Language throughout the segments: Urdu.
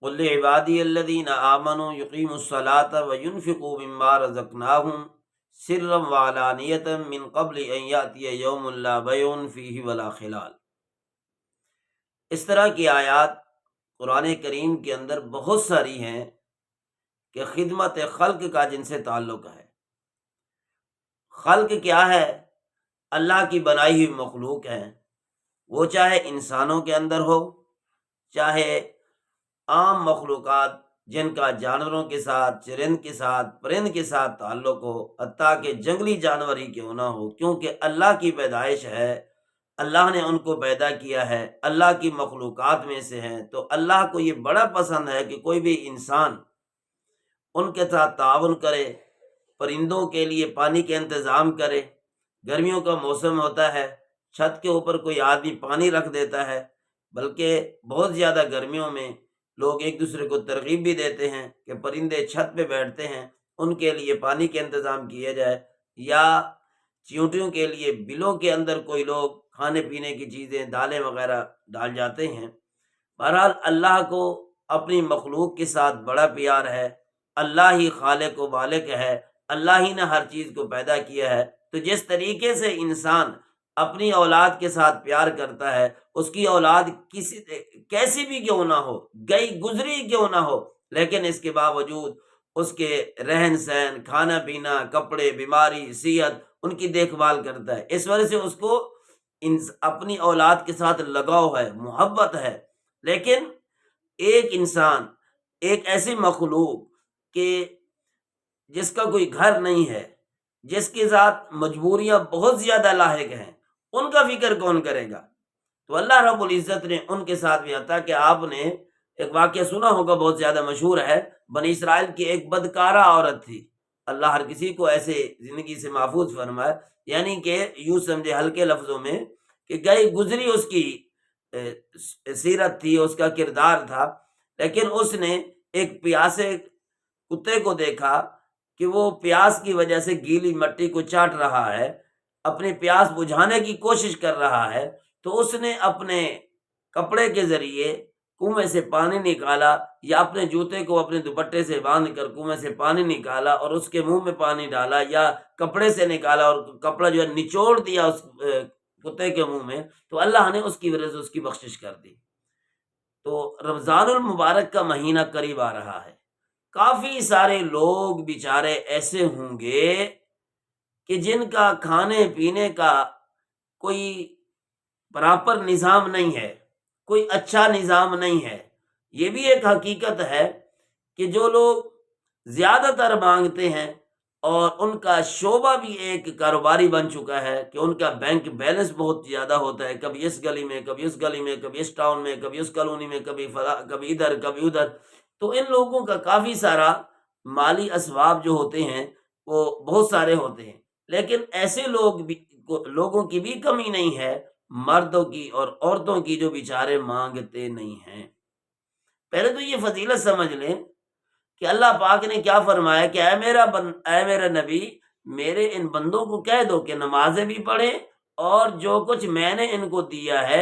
قل لعبادی الذین آمنوا یقیموا الصلاۃ وینفقوا مما رزقناہم سرا وعلانیۃ من قبل ان یأتی یوم لا بیع فیہ ولا خلال۔ اس طرح کی آیات قرآن کریم کے اندر بہت ساری ہیں کہ خدمت خلق کا جن سے تعلق ہے۔ خلق کیا ہے؟ اللہ کی بنائی ہوئی مخلوق ہے، وہ چاہے انسانوں کے اندر ہو، چاہے عام مخلوقات جن کا جانوروں کے ساتھ، چرند کے ساتھ، پرند کے ساتھ تعلق ہو، حتیٰ کہ جنگلی جانور ہی کیوں نہ ہو، کیونکہ اللہ کی پیدائش ہے، اللہ نے ان کو پیدا کیا ہے، اللہ کی مخلوقات میں سے ہیں، تو اللہ کو یہ بڑا پسند ہے کہ کوئی بھی انسان ان کے ساتھ تعاون کرے، پرندوں کے لیے پانی کا انتظام کرے۔ گرمیوں کا موسم ہوتا ہے، چھت کے اوپر کوئی آدمی پانی رکھ دیتا ہے، بلکہ بہت زیادہ گرمیوں میں لوگ ایک دوسرے کو ترغیب بھی دیتے ہیں کہ پرندے چھت پہ بیٹھتے ہیں، ان کے لیے پانی کا انتظام کیا جائے، یا چیونٹیوں کے لیے بلوں کے اندر کوئی لوگ کھانے پینے کی چیزیں، دالیں وغیرہ ڈال جاتے ہیں۔ بہرحال اللہ کو اپنی مخلوق کے ساتھ بڑا پیار ہے، اللہ ہی خالق و مالک ہے، اللہ ہی نے ہر چیز کو پیدا کیا ہے، تو جس طریقے سے انسان اپنی اولاد کے ساتھ پیار کرتا ہے، اس کی اولاد کیسی بھی کیوں نہ ہو، گئی گزری کیوں نہ ہو، لیکن اس کے باوجود اس کے رہن سہن، کھانا پینا، کپڑے، بیماری، صحت، ان کی دیکھ بھال کرتا ہے۔ اس وجہ سے اس کو اپنی اولاد کے ساتھ لگاؤ ہے، محبت ہے۔ لیکن ایک انسان، ایک ایسی مخلوق کہ جس کا کوئی گھر نہیں ہے، جس کے ساتھ مجبوریاں بہت زیادہ لاحق ہیں، ان کا فکر کون کرے گا؟ تو اللہ رب العزت نے ان کے ساتھ بھی، حتیٰ کہ آپ نے ایک واقعہ سنا ہوگا، بہت زیادہ مشہور ہے، بنی اسرائیل کی ایک بدکارہ عورت تھی۔ اللہ ہر کسی کو ایسے زندگی سے محفوظ فرمائے، یعنی کہ یوں سمجھے ہلکے لفظوں میں کہ گئی گزری اس کی سیرت تھی، اس کا کردار تھا، لیکن اس نے ایک پیاسے کتے کو دیکھا کہ وہ پیاس کی وجہ سے گیلی مٹی کو چاٹ رہا ہے، اپنی پیاس بجھانے کی کوشش کر رہا ہے، تو اس نے اپنے کپڑے کے ذریعے کنویں سے پانی نکالا، یا اپنے جوتے کو اپنے دوپٹے سے باندھ کر کنویں سے پانی نکالا اور اس کے منہ میں پانی ڈالا، یا کپڑے سے نکالا اور کپڑا جو ہے نچوڑ دیا اس کتے کے منہ میں، تو اللہ نے اس کی وجہ سے اس کی بخشش کر دی۔ تو رمضان المبارک کا مہینہ قریب آ رہا ہے، کافی سارے لوگ بیچارے ایسے ہوں گے کہ جن کا کھانے پینے کا کوئی پراپر نظام نہیں ہے، کوئی اچھا نظام نہیں ہے۔ یہ بھی ایک حقیقت ہے کہ جو لوگ زیادہ تر مانگتے ہیں، اور ان کا شعبہ بھی ایک کاروباری بن چکا ہے کہ ان کا بینک بیلنس بہت زیادہ ہوتا ہے، کبھی اس گلی میں، کبھی اس گلی میں، کبھی اس ٹاؤن میں، کبھی اس کالونی میں، کبھی ادھر کبھی ادھر، تو ان لوگوں کا کافی سارا مالی اسباب جو ہوتے ہیں وہ بہت سارے ہوتے ہیں، لیکن ایسے لوگوں کی بھی کمی نہیں ہے، مردوں کی اور عورتوں کی، جو بیچارے مانگتے نہیں ہیں۔ پہلے تو یہ فضیلت سمجھ لیں کہ اللہ پاک نے کیا فرمایا کہ اے میرا نبی، میرے ان بندوں کو کہہ دو کہ نمازیں بھی پڑھیں، اور جو کچھ میں نے ان کو دیا ہے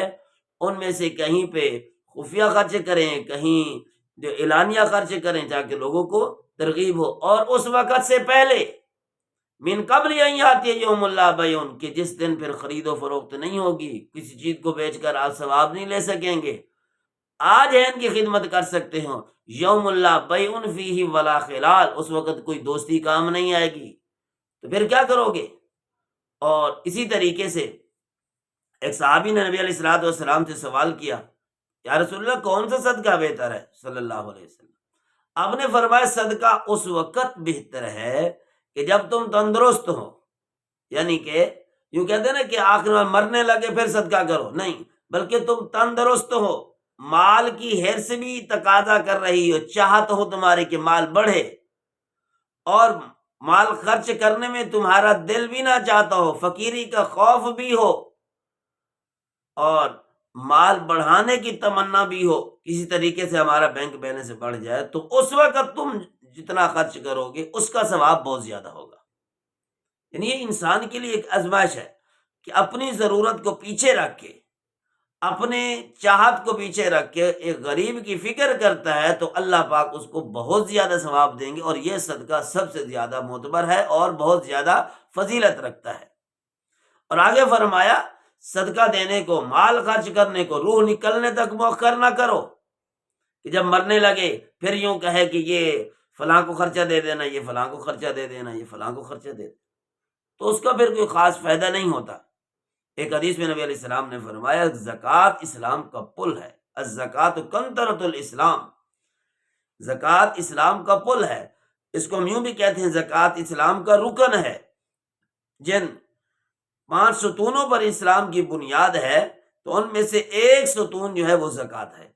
ان میں سے کہیں پہ خفیہ خرچ کریں، کہیں جو اعلانیہ خرچ کریں، تاکہ لوگوں کو ترغیب ہو، اور اس وقت سے پہلے، من قبل ان یاتی یوم لا بیع، کہ جس دن پھر خرید و فروخت نہیں ہوگی، کسی چیز کو بیچ کر آپ ثواب نہیں لے سکیں گے، آج ہے ان کی خدمت کر سکتے ہو، یوم لا بیع فیہ ولا خلال، اس وقت کوئی دوستی کام نہیں آئے گی، تو پھر کیا کرو گے؟ اور اسی طریقے سے ایک صحابی نے نبی علیہ الصلوۃ والسلام سے سوال کیا، یا رسول اللہ کون سا صدقہ بہتر ہے صلی اللہ علیہ وسلم؟ آپ نے فرمایا صدقہ اس وقت بہتر ہے کہ جب تم تندرست ہو، یعنی کہ یوں کہتے ہیں نا کہ آخر میں مرنے لگے پھر صدقہ کرو، نہیں، بلکہ تم تندرست ہو، مال کی حرص بھی تقاضا کر رہی ہو، چاہت ہو تمہاری کہ مال بڑھے، اور مال خرچ کرنے میں تمہارا دل بھی نہ چاہتا ہو، فقیری کا خوف بھی ہو، اور مال بڑھانے کی تمنا بھی ہو، کسی طریقے سے ہمارا بینک بیلنس بڑھ جائے، تو اس وقت تم جتنا خرچ کرو گے اس کا ثواب بہت زیادہ ہوگا۔ یعنی یہ انسان کے لیے ایک آزمائش ہے کہ اپنی ضرورت کو پیچھے رکھ کے اپنے چاہت کو پیچھے رکھ کے ایک غریب کی فکر کرتا ہے تو اللہ پاک اس کو بہت زیادہ ثواب دیں گے، اور یہ صدقہ سب سے زیادہ معتبر ہے اور بہت زیادہ فضیلت رکھتا ہے۔ اور آگے فرمایا صدقہ دینے کو، مال خرچ کرنے کو روح نکلنے تک مؤخر نہ کرو، کہ جب مرنے لگے پھر یوں کہے کہ یہ فلاں کو خرچہ دے دینا، یہ فلاں کو خرچہ دے دینا، یہ فلاں کو خرچہ دے دینا، تو اس کا پھر کوئی خاص فائدہ نہیں ہوتا۔ ایک حدیث میں نبی علیہ السلام نے فرمایا زکوٰۃ اسلام کا پل ہے، الزکوٰۃ کنطرۃ الاسلام، زکوٰۃ اسلام کا پل ہے۔ اس کو ہم یوں بھی کہتے ہیں زکوٰۃ اسلام کا رکن ہے۔ جن 5 ستونوں پر اسلام کی بنیاد ہے تو ان میں سے ایک ستون جو ہے وہ زکوٰۃ ہے۔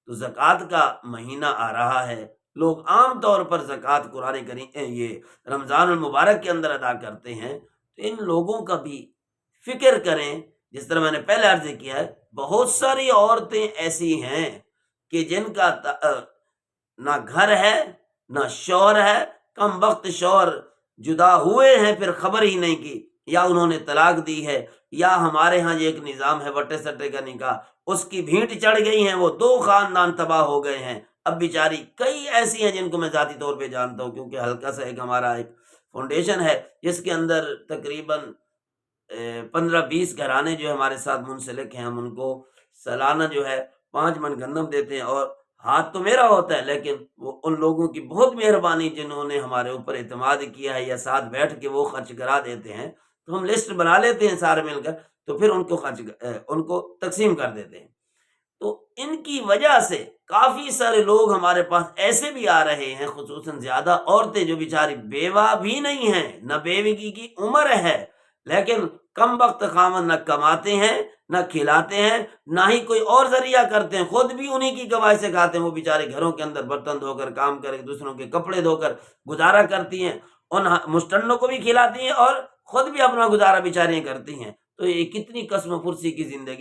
تو زکوٰۃ کا مہینہ آ رہا ہے، لوگ عام طور پر زکوٰۃ قرآن کریم یہ رمضان المبارک کے اندر ادا کرتے ہیں، تو ان لوگوں کا بھی فکر کریں۔ جس طرح میں نے پہلے عرض کیا ہے، بہت ساری عورتیں ایسی ہیں کہ جن کا نہ گھر ہے نہ شوہر ہے، کم وقت شوہر جدا ہوئے ہیں پھر خبر ہی نہیں کی، یا انہوں نے طلاق دی ہے، یا ہمارے ہاں یہ ایک نظام ہے وٹے سٹے کا نکاح، اس کی بھینٹ چڑھ گئی ہیں، وہ 2 خاندان تباہ ہو گئے ہیں۔ اب بیچاری کئی ایسی ہیں جن کو میں ذاتی طور پہ جانتا ہوں، کیونکہ ہلکا سا ایک ہمارا ایک فاؤنڈیشن ہے جس کے اندر تقریباً 15-20 گھرانے جو ہمارے ساتھ منسلک ہیں۔ ہم ان کو سالانہ جو ہے 5 من گندم دیتے ہیں، اور ہاتھ تو میرا ہوتا ہے لیکن وہ ان لوگوں کی بہت مہربانی جنہوں نے ہمارے اوپر اعتماد کیا ہے، یا ساتھ بیٹھ کے وہ خرچ کرا دیتے ہیں، تو ہم لسٹ بنا لیتے ہیں سارے مل کر، تو پھر ان کو تقسیم کر دیتے ہیں۔ تو ان کی وجہ سے کافی سارے لوگ ہمارے پاس ایسے بھی آ رہے ہیں، خصوصاً زیادہ عورتیں جو بیچاری بیوہ بھی نہیں ہیں، نہ بیوگی کی عمر ہے، لیکن کم وقت خامن نہ کماتے ہیں نہ کھلاتے ہیں، نہ ہی کوئی اور ذریعہ کرتے ہیں، خود بھی انہی کی کمائی سے کھاتے ہیں۔ وہ بیچارے گھروں کے اندر برتن دھو کر کام کر کے دوسروں کے کپڑے دھو کر گزارا کرتی ہیں، ان مشٹنوں کو بھی کھلاتی ہیں اور خود بھی اپنا گزارا بیچاریاں کرتی ہیں۔ تو یہ کتنی قسم پرسی کی زندگی